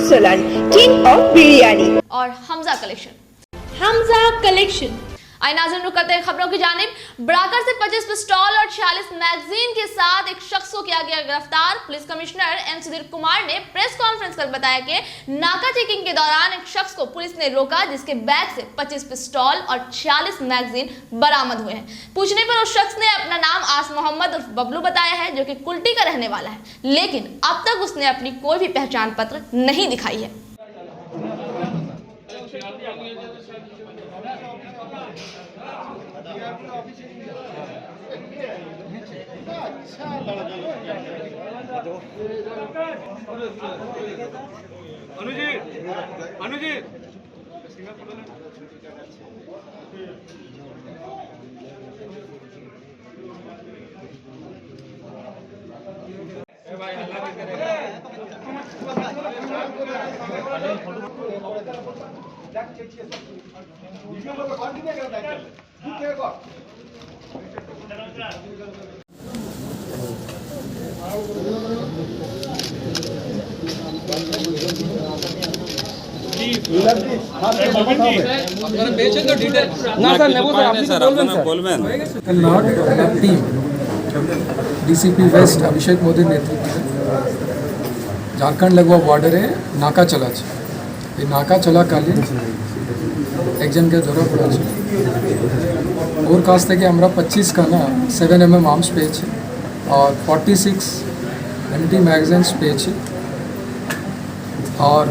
Solan, King of Biryani. और Hamza collection. आई नाज़रीन, रुक करते हैं खबरों की जानिब। बराकर से 25 पिस्तौल और 46 मैगजीन के साथ एक शख्स को किया गया गिरफ्तार। Police commissioner M Sudhir Kumar ने प्रेस कॉन्फ्रेंस कर बताया कि नाका चेकिंग के दौरान एक शख्स को पुलिस ने रोका, जिसके बैग से 25 पिस्तौल और 46 मैगजीन बरामद हुए हैं। पूछने पर उस शख्स ने अपना नाम आस मोहम्मद उर्फ बबलू बताया है, जो कि कुल्टी का रहने वाला है, लेकिन अब तक उसने अपनी कोई भी पहचान पत्र नहीं दिखाई है। अनुजी डीसीपी वेस्ट अभिषेक मोदी नेतृत्व झारखंड लगवा बॉर्डरे नाका चला ये नाका चलाकालीन একজনকে ধরা পড়েছে। ওর কাছ থেকে আমরা 25 খানা 7mm আর্মস পেয়েছি और 46 एंटी मैगजीन्स পেয়েছি। और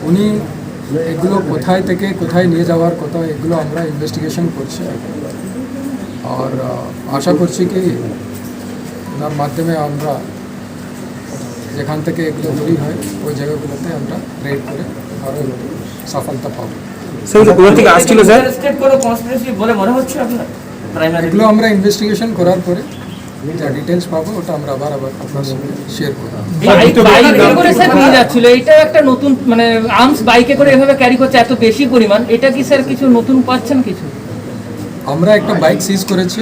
উনি এগুলো কোথায় থেকে কোথায় নিয়ে যাওয়ার কথা এগুলো আমরা ইনভেস্টিগেশন করছি। और আশা করছি কি ওনার মাধ্যমে আমরা যেখান থেকে এগুলো চুরি হয় ওই জায়গাগুলোতে আমরা রেড করে আরও সফলতা পাবো। স্যার কোথা থেকে আসছিল স্যার? এগুলো আমরা ইনভেস্টিগেশন করার পরে যা ডিটেলস পাবো ওটা আমরা আবার আপনার সঙ্গে শেয়ার করব। বাইকে করে স্যার নিয়ে যাচ্ছিল, এটা একটা নতুন মানে আর্মস বাইকে করে এভাবে ক্যারি করছে এত বেশি পরিমাণ, এটা কি স্যার কিছু নতুন পাচ্ছেন কিছু? আমরা একটা বাইক সিজ করেছি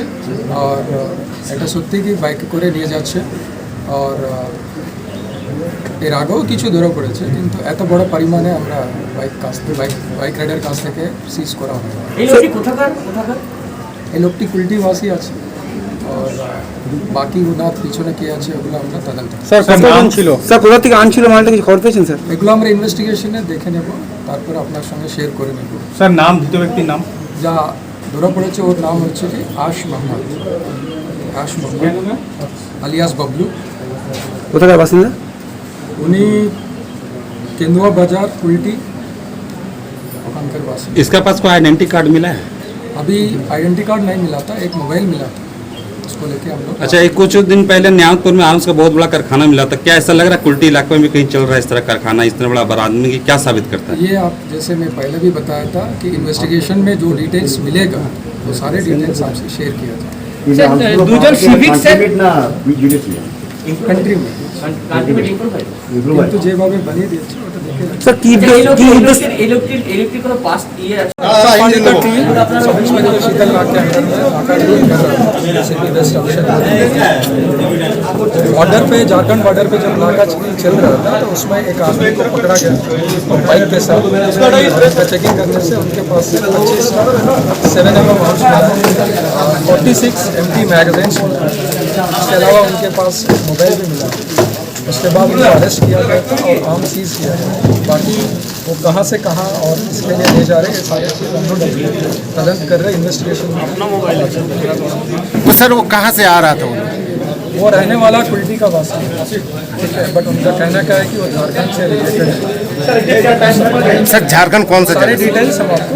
আর এটা সত্যি কি বাইকে করে নিয়ে যাচ্ছে। আর এর আগেও কিছু ধরা পড়েছে, কিন্তু এত বড় পরিমাণে আমরা বাইক রাইডার কাছ থেকে সিজ করা হয়। এই লোকটি কোথাকার? এই লোকটি কুলটিবাসী আছে আর বাকি ওনার পিছনে কে আছে ওগুলো আমরা তদন্ত। স্যার কত আনছিল? স্যার কোথা থেকে আনছিল মালটা কিছু খবর পেয়েছেন স্যার? এগুলো আমরা ইনভেস্টিগেশনে দেখে নেব, তারপর আপনার সঙ্গে শেয়ার করে নেব। স্যার নাম ধৃত ব্যক্তির নাম যা ধরা পড়েছে ওর নাম হচ্ছে কি আশ মোহাম্মদ আলিয়াস বাবলু। কোথাকার বাসিন্দা? उनी केंदुआ बाजार कुल्टी ओखानकर वासी। इसका पास कोई आइडेंटिटी कार्ड मिला है? अभी आइडेंटिटी कार्ड नहीं मिला था, एक मोबाइल मिला था, उसको लेके हम लोग। अच्छा, एक कुछ दिन पहले न्यायपुर में आर्म्स का बहुत बड़ा कारखाना मिला था, क्या ऐसा लग रहा है कुल्टी इलाके में कहीं चल रहा है इस तरह कारखाना, इस तरह बड़ा बरादमी की क्या साबित करता है? ये आप जैसे मैं पहले भी बताया था कि इन्वेस्टिगेशन में जो डिटेल्स मिलेगा वो सारे डिटेल्स आपसे शेयर किया जाए। कंट्री में কিন্তু যেভাবে বানিয়ে দিয়েছে ওটা দেখে স্যার কি इलेक्ट्रिक को पास किए शीतल नाग के अंडर में बॉर्डर पे झारखंड बॉर्डर पे जब नाका चल रहा था तो उसमें एक आदमी को पकड़ा गया बाइक के साथ। चेकिंग करने से उनके पास से 25 7mm आर्म्स, 46 एम्प्टी मैगजीन्स, इसके अलावा उनके पास मोबाइल भी मिला। उसके बाद उन्हें अरेस्ट किया गया था और आर्म सीज किया गया। बाकी वो कहाँ से कहाँ और इसके लिए ले जा रहे हैं सारे चीज़ हम लोग तदंत कर रहे हैं, इन्वेस्टिगेशन। सर वो कहाँ से आ रहा था? वो रहने वाला कुल्टी का वासी है, ठीक है, बट उनका कहना क्या है कि वो झारखंड से रिलेटेड है। सर झारखंड कौन सा? सारे डिटेल्स हम आपको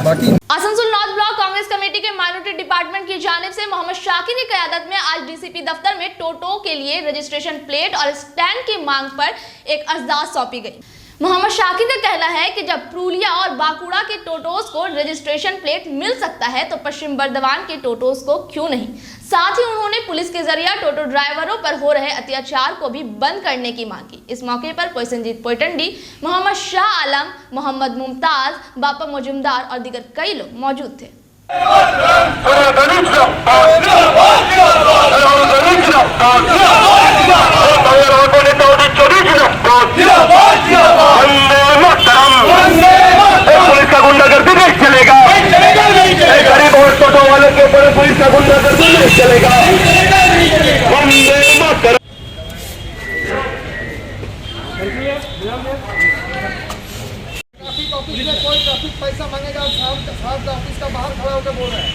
बाकी। Asansol north block Congress committee के माइनॉरिटी डिपार्टमेंट की जानिब से मोहम्मद शाकिर की क़यादत में आज डीसीपी दफ्तर में टोटो के लिए रजिस्ट्रेशन प्लेट और स्टैंड की मांग पर एक अर्जदाद सौंपी गई। मोहम्मद शाकिर का कहना है कि जब प्रूलिया और बांकुड़ा के टोटोस को रजिस्ट्रेशन प्लेट मिल सकता है तो पश्चिम बर्दवान के टोटोस को क्यों नहीं। साथ ही उन्होंने पुलिस के जरिए टोटो ड्राइवरों पर हो रहे अत्याचार को भी बंद करने की मांग की। इस मौके पर कोयसनजीत पोइटंडी, मोहम्मद शाह आलम, मोहम्मद मुमताज, बापा मजुमदार और दीगर कई लोग मौजूद थे। पुलिस का गुंडागर्दी नहीं चलेगा, गरीब और टोटो वाले के ऊपर पुलिस का गुंडागर्दी नहीं चलेगा। वंदे मातरम। ऑफिस में कोई ट्रैफिक पैसा मांगेगा, साहब ऑफिस का बाहर खड़ा होकर बोल रहे हैं,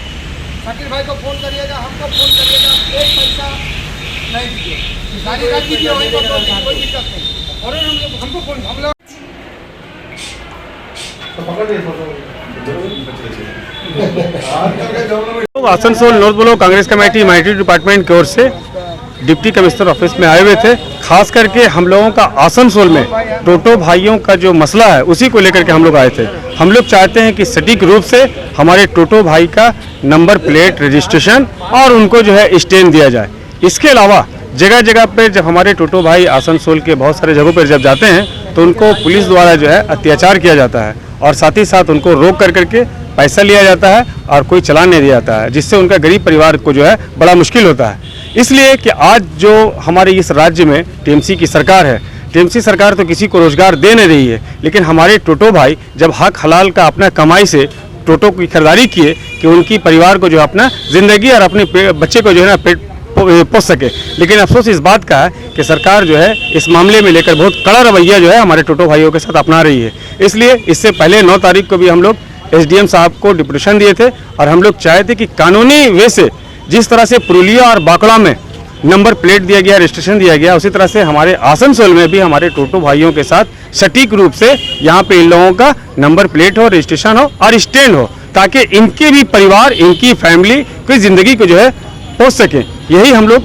शकील भाई को फोन करिएगा, हमको फोन करिएगा, एक पैसा नहीं दीजिए, गाड़ी रख दीजिए वहीं पर, कोई दिक्कत नहीं। और हमको फोन हम लोग Asansol north block Congress committee minority department की ओर से डिप्टी कमिश्नर ऑफिस में आए हुए थे। खास करके हम लोगों का आसनसोल में टोटो भाइयों का जो मसला है उसी को लेकर के हम लोग आए थे। हम लोग चाहते हैं कि सटीक रूप से हमारे टोटो भाई का नंबर प्लेट रजिस्ट्रेशन और उनको जो है स्टैंड दिया जाए। इसके अलावा जगह जगह पर जब हमारे टोटो भाई आसनसोल के बहुत सारे जगहों पर जब जाते हैं तो उनको पुलिस द्वारा जो है अत्याचार किया जाता है और साथ ही साथ उनको रोक कर करके पैसा लिया जाता है और कोई चालान नहीं दिया जाता है, जिससे उनका गरीब परिवार को जो है बड़ा मुश्किल होता है। इसलिए कि आज जो हमारे इस राज्य में टीएमसी की सरकार है, टीएमसी सरकार तो किसी को रोजगार दे नहीं रही है, लेकिन हमारे टोटो भाई जब हक हलाल का अपना कमाई से टोटो की खरीदारी किए कि उनकी परिवार को जो अपना जिंदगी और अपने बच्चे को जो है ना पेट पोस सके। लेकिन अफसोस इस बात का है कि सरकार जो है इस मामले में लेकर बहुत कड़ा रवैया जो है हमारे टोटो भाइयों के साथ अपना रही है। इसलिए इससे पहले 9 तारीख को भी हम लोग एसडीएम साहब को डिप्यूटेशन दिए थे और हम लोग चाहते कि कानूनी वे से जिस तरह से पुरुलिया और बांकुड़ा में नंबर प्लेट दिया गया, रजिस्ट्रेशन दिया गया, उसी तरह से हमारे आसनसोल में भी हमारे टोटो भाइयों के साथ सटीक रूप से यहाँ पे इन लोगों का नंबर प्लेट हो, रजिस्ट्रेशन हो और स्टैंड हो, ताकि इनके भी परिवार, इनकी फैमिली की जिंदगी को जो है पहुँच सके। यही हम लोग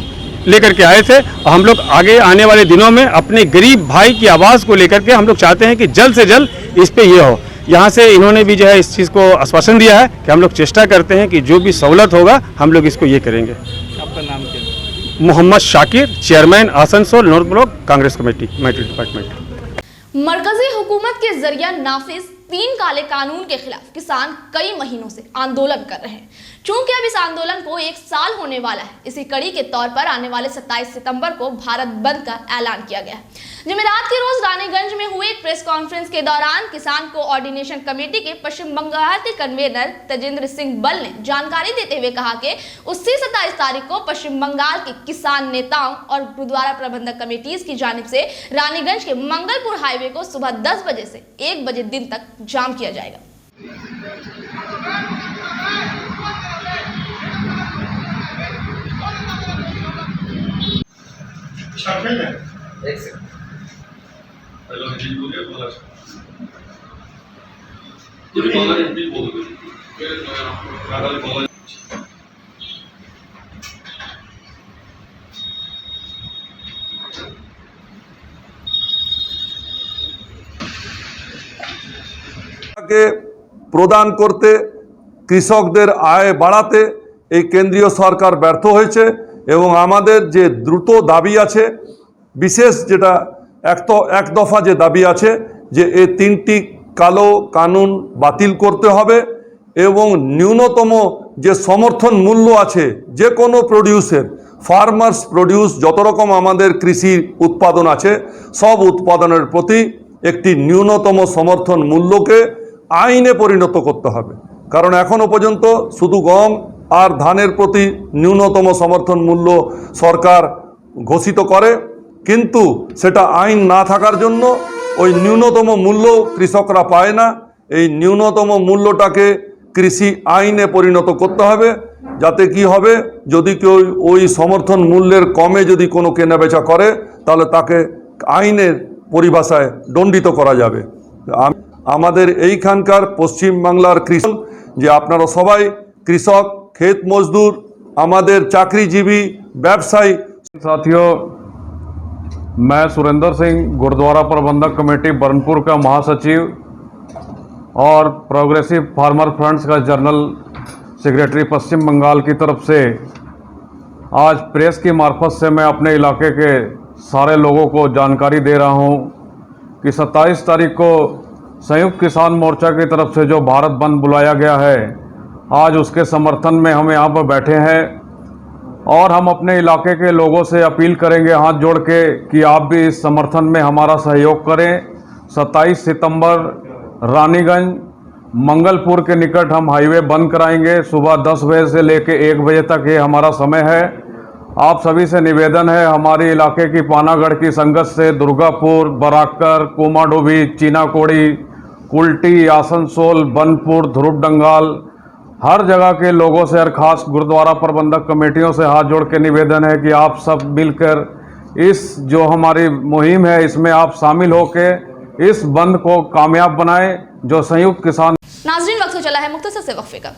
लेकर के आए थे और हम लोग आगे आने वाले दिनों में अपने गरीब भाई की आवाज़ को लेकर के हम लोग चाहते हैं कि जल्द से जल्द इस पे ये हो। यहाँ से इन्होंने भी जो है इस चीज़ को आश्वासन दिया है कि हम लोग चेष्टा करते हैं कि जो भी सहूलत होगा हम लोग इसको ये करेंगे। आपका नाम क्या है? Mohammad Shakir, chairman Asansol north block Congress committee minority department. मरकजी हुकूमत के जरिए नाफिज 3 काले कानून के खिलाफ किसान कई महीनों से आंदोलन कर रहे हैं। चूंकि अब इस आंदोलन को 1 साल होने वाला है, इसी कड़ी के तौर पर आने वाले 27 सितंबर को भारत बंद का ऐलान किया गया है। जुमेरात के रोज रानीगंज में हुए एक प्रेस कॉन्फ्रेंस के दौरान किसान कोऑर्डिनेशन कमेटी के पश्चिम बंगाल के कन्वीनर तेजेंद्र सिंह बल ने जानकारी देते हुए कहा कि उसी 27 तारीख को पश्चिम बंगाल के किसान नेताओं और गुरुद्वारा प्रबंधक कमेटीज की जानिब से रानीगंज के मंगलपुर हाईवे को सुबह 10 बजे से 1 बजे दिन तक जाम किया जाएगा। প্রদান করতে কৃষকদের আয় বাড়াতে এই কেন্দ্রীয় সরকার ব্যর্থ হয়েছে এবং আমাদের যে দ্রুত দাবি আছে, বিশেষ যেটা এক দফা যে দাবি আছে যে এই 3টি কালো কানুন বাতিল করতে হবে এবং ন্যূনতম যে সমর্থন মূল্য আছে যে কোনো প্রডিউসের, ফার্মার্স প্রডিউস যত রকম আমাদের কৃষি উৎপাদন আছে সব উৎপাদনের প্রতি একটি ন্যূনতম সমর্থন মূল্যকে আইনে পরিণত করতে হবে। কারণ এখনো পর্যন্ত শুধু গম আর ধানের প্রতি ন্যূনতম সমর্থন মূল্য সরকার ঘোষিত করে, কিন্তু সেটা আইন না থাকার জন্য ওই ন্যূনতম মূল্য কৃষকরা পায় না। এই ন্যূনতম মূল্যটাকে কৃষি আইনে পরিণত করতে হবে, যাতে কি হবে, যদি কেউ ওই সমর্থন মূল্যের কমে যদি কোনো কেনাবেচা করে তাহলে তাকে আইনের পরিভাষায় দণ্ডিত করা যাবে। আমাদের এইখানকার পশ্চিম বাংলার কৃষক যে আপনারা সবাই কৃষক, खेत मजदूर, हमारे चाकरीजीवी, व्यवसायी साथियों, मैं सुरेंद्र सिंह, गुरुद्वारा प्रबंधक कमेटी बरनपुर का महासचिव और प्रोग्रेसिव फार्मर फ्रंट्स का जनरल सेक्रेटरी पश्चिम बंगाल की तरफ से आज प्रेस की मार्फत से मैं अपने इलाके के सारे लोगों को जानकारी दे रहा हूं कि 27 तारीख को संयुक्त किसान मोर्चा की तरफ से जो भारत बंद बुलाया गया है आज उसके समर्थन में हम यहाँ पर बैठे हैं और हम अपने इलाके के लोगों से अपील करेंगे हाथ जोड़ के कि आप भी इस समर्थन में हमारा सहयोग करें। 27 सितंबर रानीगंज मंगलपुर के निकट हम हाईवे बंद कराएंगे। सुबह 10 बजे से लेकर 1 बजे तक ये हमारा समय है। आप सभी से निवेदन है, हमारे इलाके की पानागढ़ की संगत से दुर्गापुर, बराकर, कोमाडोभी, चीनाकोड़ी, कुल्टी, आसनसोल, बनपुर, ध्रुव डंगाल, हर जगह के लोगों से और खास गुरुद्वारा प्रबंधक कमेटियों से हाथ जोड़ के निवेदन है कि आप सब मिलकर इस जो हमारी मुहिम है इसमें आप शामिल होकर इस बंद को कामयाब बनाएं जो संयुक्त किसान। नाजरीन, वक्त हो चला है मुख्तसर से वक्फे का।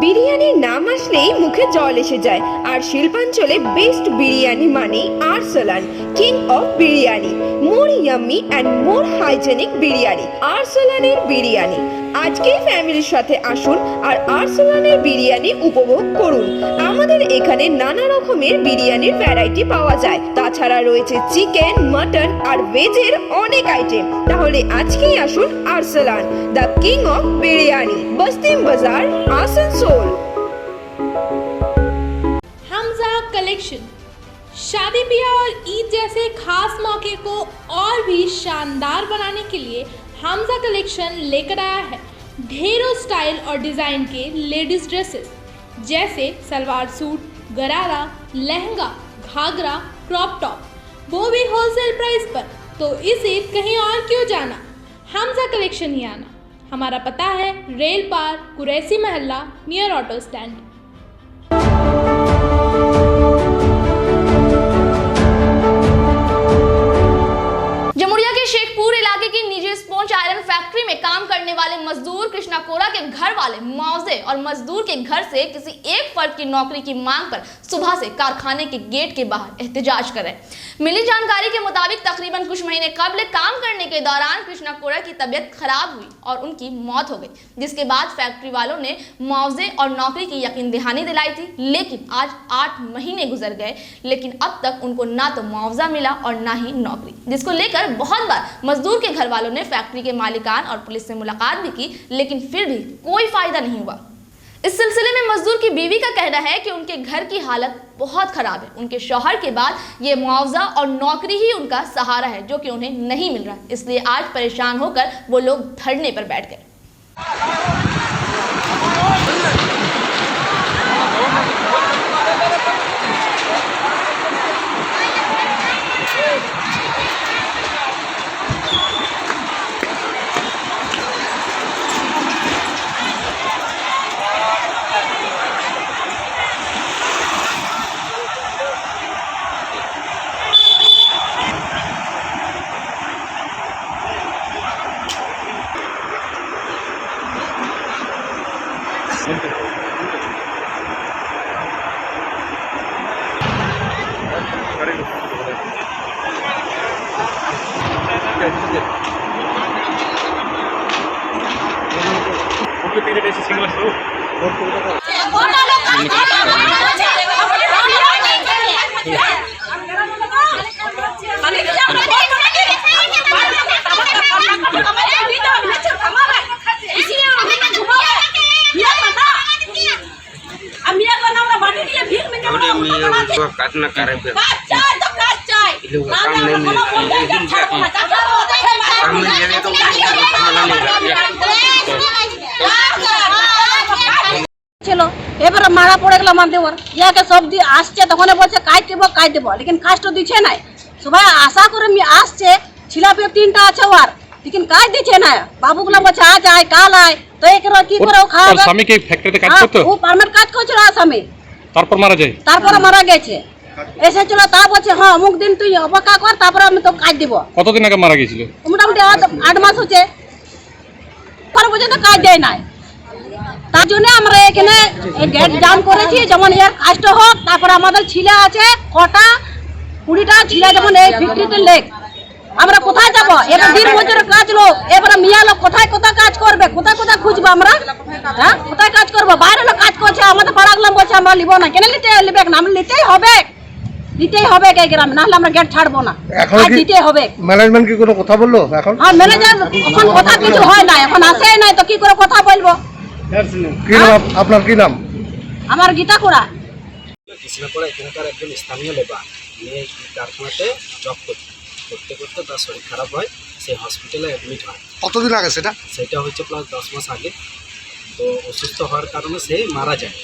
বিরিয়ানির নাম আসলেই মুখে জল এসে যায়, আর শিল্পাঞ্চলে বেস্ট বিরিয়ানি মানে Arsalan, king of biryani. More yummy and more hygienic biryani, আরসালানের বিরিয়ানি। আজকেই ফ্যামিলির সাথে আসুন আর আরসালানের বিরিয়ানি উপভোগ করুন। আমাদের এখানে নানা রকমের বিরিয়ানির ভ্যারাইটি পাওয়া যায়, তাছাড়া রয়েছে চিকেন, মাটন আর ভেজের অনেক আইটেম। তাহলে আজকেই আসুন Arsalan, the king of biryani, বস্তিম বাজার, आसनसोल। हमजा कलेक्शन शादी ब्याह और ईद जैसे खास मौके को और भी शानदार बनाने के लिए हमजा कलेक्शन लेकर आया है ढेरों स्टाइल और डिज़ाइन के लेडीज़ ड्रेसेस जैसे सलवार सूट, गरारा, लहंगा, घाघरा, क्रॉप टॉप, वो भी होलसेल प्राइस पर। तो इसे कहीं और क्यों जाना, हमजा कलेक्शन ही आना। हमारा पता है रेल पार, कुरैसी मोहल्ला, नियर ऑटो स्टैंड। जमुरिया के शेखपुर इलाके की निजी स्पॉन्ज आयरन फैक्ट्री में काम करने वाले मजदूर कृष्णा कोरा के घर वाले मुआवजे और मजदूर के घर से किसी एक फर्द की नौकरी की मांग पर सुबह से कारखाने के गेट के बाहर एहतजाज कर रहे। मिली जानकारी के मुताबिक तकरीबन कुछ महीने कबल काम करने के दौरान कृष्णा कोरा की तबीयत खराब हुई और उनकी मौत हो गई, जिसके बाद फैक्ट्री वालों ने मुआवजे और नौकरी की यकीन दहानी दिलाई थी। लेकिन आज 8 महीने गुजर गए, लेकिन अब तक उनको ना तो मुआवजा मिला और ना ही नौकरी, जिसको लेकर बहुत बार मजदूर के घर वालों ने फैक्ट्री के मालिकान और पुलिस से मुलाकात भी की, लेकिन फिर भी कोई फायदा नहीं हुआ। इस सिलसिले में मजदूर की बीवी का कहना है कि उनके घर की हालत बहुत खराब है। उनके शौहर के बाद ये मुआवजा और नौकरी ही उनका सहारा है, जो कि उन्हें नहीं मिल रहा। इसलिए आज परेशान होकर वो लोग धरने पर बैठ गए। काटना करे पे काम नहीं मिलता, ছিল এবারে মারা পড়ে গেল আমার দেওয়ার ইয়াকে সব দিয়ে আসছে তখন বলছে কাজ দেবো লেকিন কাজটা দিচ্ছে না। সবাই আশা করে আসছে, ছিলাপে 3টা আছে ওর, লেকিন কাজ দিচ্ছে না। বাবুগুলো বলছে আজ আয় কাল আয়, তো এরা কি করে খাওয়াবে? স্বামী কি ফ্যাক্টরিতে কাজ করতো? ও পার্মানেন্ট কাজ করছিল স্বামী, তারপর মারা যায়। তারপরে মারা গেছে। এসেছিল তা বলছে হ্যাঁ অমুক দিন তুই অপেক্ষা কর, তারপরে আমি তো কাজ দিব। কতদিন আগে মারা গেছিল? মোটামুটি 8 মাস হচ্ছে, পরে পর্যন্ত কাজ দেয় নাই। তার জন্য আমরা এখানে গেট জাম করেছি, যেমন এর কাজটা হোক। তারপরে আমাদের ছেলে আছে কটা 20টা ছেলে, যেমন এই ফ্যাক্টরিতে লেগ আমরা কোথায় যাব? এবার দিন মজুরের কাজ লোক, এবারে মিয়া লোক কোথায় কাজ করবে, কোথায় খুঁজবো আমরা? হ্যাঁ কোথায় কাজ করবো? বাইরে লোক কাজ করছে, আমাদের পাড়াগুলো বলছে আমরা নিব না। কেন নিবে না? আমরা নিতেই হবে। দিতেই হবে এই গ্রামে, না হলে আমরা গেট ছাড়বো না, আর দিতেই হবে। ম্যানেজমেন্ট কি কোনো কথা বললো এখন? হ্যাঁ, ম্যানেজার এখন কথা কিছু হয় না, এখন আসেই নাই তো কি করে কথা বলবো। কি নাম আপনার, কি নাম? আমার গীতা কুড়া। কৃষ্ণপুরা এখানকার একজন স্থানীয় লেবার নিয়ে কারখানাতে জব করতে করতে তার শরীর খারাপ হয়, সে হসপিটালে অ্যাডমিট হয়। কতদিন আগে সেটা? সেটা হচ্ছে প্লাস 10 মাস আগে। তো অসুস্থ হওয়ার কারণে সে মারা যায়।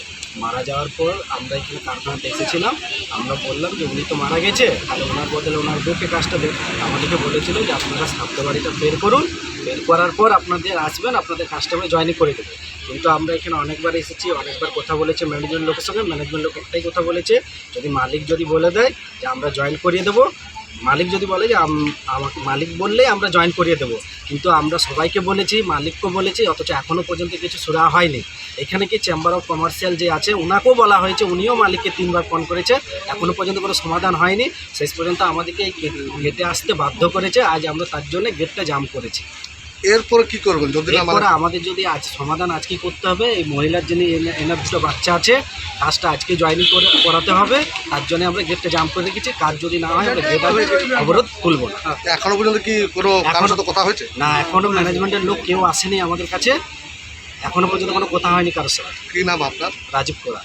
মারা যাওয়ার পর আমরা এখানে কারখানাতে এসেছিলাম, আমরা বললাম যে উনি তো মারা গেছে, তাহলে ওনার বদলে ওনার বউকে কাজটা দেন। আমাদেরকে বলেছিল যে আপনারা শব্দ বাড়িটা বের করুন, বের করার পর আপনাদের আসবেন, আপনাদের কাজটা আমরা জয়েন করে দেবো। কিন্তু আমরা এখানে অনেকবার এসেছি, অনেকবার কথা বলেছে ম্যানেজমেন্ট লোকের সঙ্গে। ম্যানেজমেন্ট লোক একটাই কথা বলেছে, যদি মালিক যদি বলে দেয় যে আমরা জয়েন করিয়ে দেবো, মালিক যদি বলে যে আমাকে মালিক বললেই আমরা জয়েন করিয়ে দেবো। কিন্তু আমরা সবাইকে বলেছি, মালিককে বলেছি, অথচ এখনও পর্যন্ত কিছু সুরা হয়নি। এখানে কি চেম্বার অফ কমার্শিয়াল যে আছে ওনাকেও বলা হয়েছে, উনিও মালিককে 3 বার ফোন করেছে, এখনও পর্যন্ত কোনো সমাধান হয়নি। শেষ পর্যন্ত আমাদেরকে এই গেটে আসতে বাধ্য করেছে। আজ আমরা তার জন্য গেটটা জাম করেছি। এরপরে কি করবেন? যদি এরপরে আমাদের যদি আজ সমাধান আজকেই করতে হবে। এই মহিলার যিনি এনার 2টো বাচ্চা আছে, কাজটা আজকে জয়েনিং করাতে হবে, তার জন্য আমরা গেটটা জাম করে রেখেছি। কাজ যদি না হয় আমরা গেট অবরোধ তুলব না। এখনো পর্যন্ত কি কোনো কারোর সাথে কথা হয়েছে? না, এখনও ম্যানেজমেন্টের লোক কেউ আসেনি আমাদের কাছে, এখনও পর্যন্ত কোনো কথা হয়নি কারোর সাথে। কি নাম আপনার? राजीव कोरा।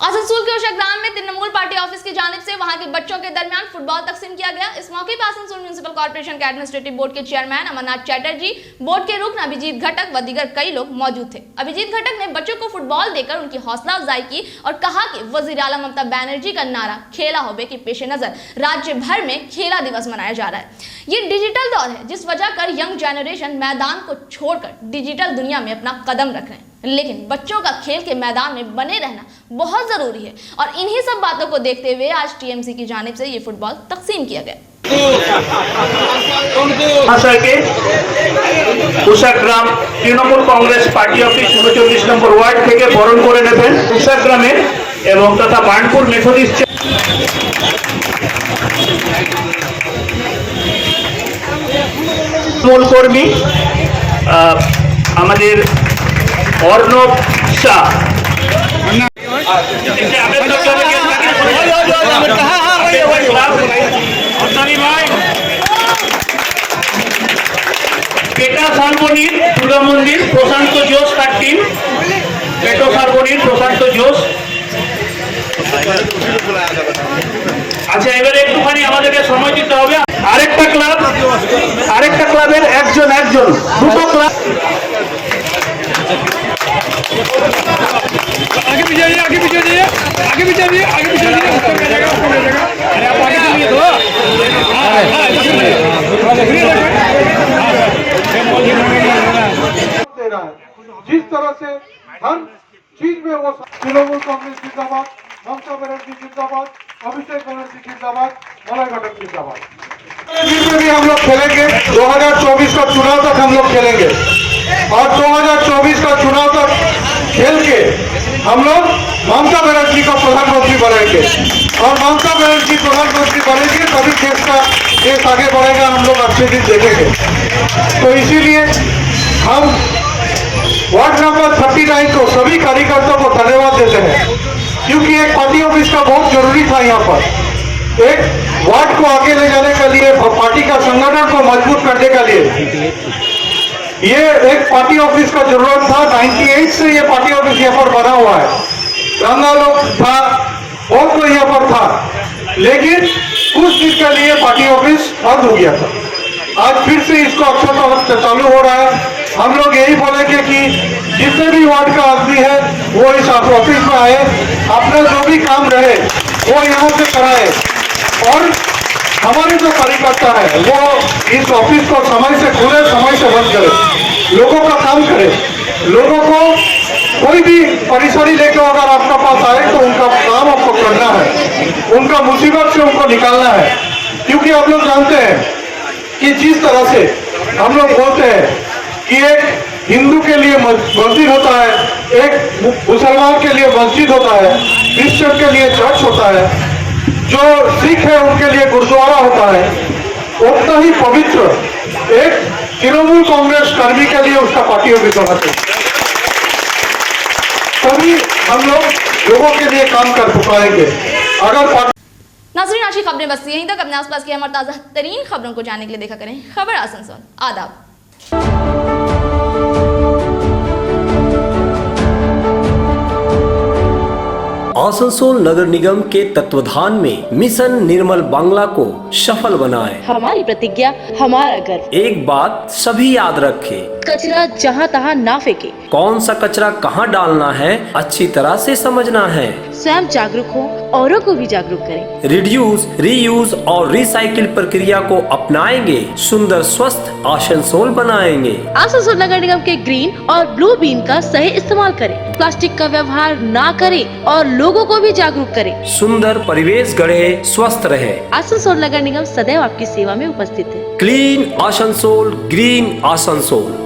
आसनसोल के उषा ग्राम में तृणमूल पार्टी ऑफिस की जानिब से वहां के बच्चों के दरमियान फुटबॉल तकसीम किया गया। इस मौके पर आसनसोल म्युनिसिपल कॉर्पोरेशन के एडमिनिस्ट्रेटिव बोर्ड के चेयरमैन अमरनाथ चैटर्जी, बोर्ड के रुकन अभिजीत घटक व दीगर कई लोग मौजूद थे। अभिजीत घटक ने बच्चों को फुटबॉल देकर उनकी हौसला अफजाई की और कहा कि वजीर आला ममता बनर्जी का नारा खेला होबे के पेश नजर राज्य भर में खेला दिवस मनाया जा रहा है। ये डिजिटल दौर है, जिस वजह कर यंग जनरेशन मैदान को छोड़कर डिजिटल दुनिया में अपना कदम रख रहे हैं, लेकिन बच्चों का खेल के मैदान में बने रहना बहुत जरूरी है। और इन्हीं सब बातों को देखते हुए आज टीएमसी की जानिब से ये फुटबॉल तकसीम किया गया। উষাগ্রাম তৃণমূল কংগ্রেস পার্টি অফিস 39 নম্বর ওয়ার্ড থেকে বরণ করে নেবেন উষাগ্রামে এবং তথা বার্নপুর মেথডিস্ট মূল কর্মী আমাদের অর্ণব শাহ। পেটা সার্বনীর দুর্গা মন্দির প্রশান্ত জোশ তার টিম, পেটো সার্বনীর প্রশান্ত জোশ। আচ্ছা, এবারে একটুখানি আমাদেরকে সময় দিতে হবে। আরেকটা ক্লাবের একজন 2টো ক্লাব आगे पीछे जाइए, आगे पीछे जाइए, आगे पीछे जाइए, आगे पीछे जाइए, उत्तर का जगह पूरी जगह। अरे आप आगे चलिए तो। जिस तरह से हर चीज में वो तृणमूल कांग्रेस जिंदाबाद, ममता बनर्जी जिंदाबाद, अभिषेक बनर्जी जिंदाबाद, मलाई घटक जिंदाबाद। में भी हम लोग खेलेंगे। 2024 का चुनाव तक हम लोग खेलेंगे और 2024 का चुनाव तक खेल के हम लोग ममता बनर्जी को प्रधानमंत्री बनाएंगे और ममता बनर्जी प्रधानमंत्री बनेगी तभी देश आगे बढ़ेगा, हम लोग अच्छे दिन देखेंगे। तो इसीलिए हम वार्ड नंबर 39 को सभी कार्यकर्ताओं को धन्यवाद देते हैं, क्योंकि एक पार्टी ऑफिस का बहुत जरूरी था। यहाँ पर एक वार्ड को आगे ले जाने के लिए, पार्टी का संगठन को मजबूत करने के लिए ये एक पार्टी ऑफिस का जरूरत था। 98 से ये पार्टी ऑफिस यहाँ पर बना हुआ है। गंगा लोग था और कोई यहाँ पर था, लेकिन कुछ दिन के लिए पार्टी ऑफिस बंद हो गया था। आज फिर से इसको अच्छा चालू हो रहा है। हम लोग यही बोलेंगे कि जितने भी वार्ड का आदमी है वो इस ऑफिस में आए, अपना जो भी काम रहे वो यहाँ से कराए और हमारे जो कार्यकर्ता है वो इस ऑफिस को समय से खुले, समय से बंद करे, लोगों का काम करे। लोगों को कोई भी परेशानी लेकर अगर आपका पास आए तो उनका काम आपको करना है, उनका मुसीबत से उनको निकालना है। क्योंकि आप लोग जानते हैं कि जिस तरह से हम लोग बोलते हैं कि एक हिंदू के लिए मस्जिद होता है, एक मुसलमान के लिए मस्जिद होता है, क्रिश्चियन के लिए चर्च होता है, जो सिख है उनके लिए गुरुद्वारा होता है, उतना ही पवित्र एक तृणमूल कांग्रेस कर्मी के लिए उसका पार्टी ऑफिस होना चाहिए। तभी हम लोग लोगों के लिए काम कर पाएंगे। अगर नाज़रीन, आज की खबरें बस यहीं तक। अपने आसपास की हमारी ताज़ा तरीन खबरों को जानने के लिए देखा करें खबर आसनसोल। आदाब। आसनसोल नगर निगम के तत्वाधान में मिशन निर्मल बांग्ला को सफल बनाएं। हमारी प्रतिज्ञा, हमारा गर्व। एक बात सभी याद रखें, कचरा जहाँ तहाँ ना फेंके। कौन सा कचरा कहाँ डालना है अच्छी तरह से समझना है। स्वयं जागरूक हो, औरों को भी जागरूक करें। रिड्यूस, रीयूज और रिसाइकिल प्रक्रिया को अपनाएंगे, सुंदर स्वस्थ आसनसोल बनाएंगे। आसनसोल नगर निगम के ग्रीन और ब्लू बीन का सही इस्तेमाल करें। प्लास्टिक का व्यवहार ना करें और लोगों को भी जागरूक करें। सुंदर परिवेश गढ़े, स्वस्थ रहे। आसनसोल नगर निगम सदैव आपकी सेवा में उपस्थित है। Clean Asansol, green Asansol.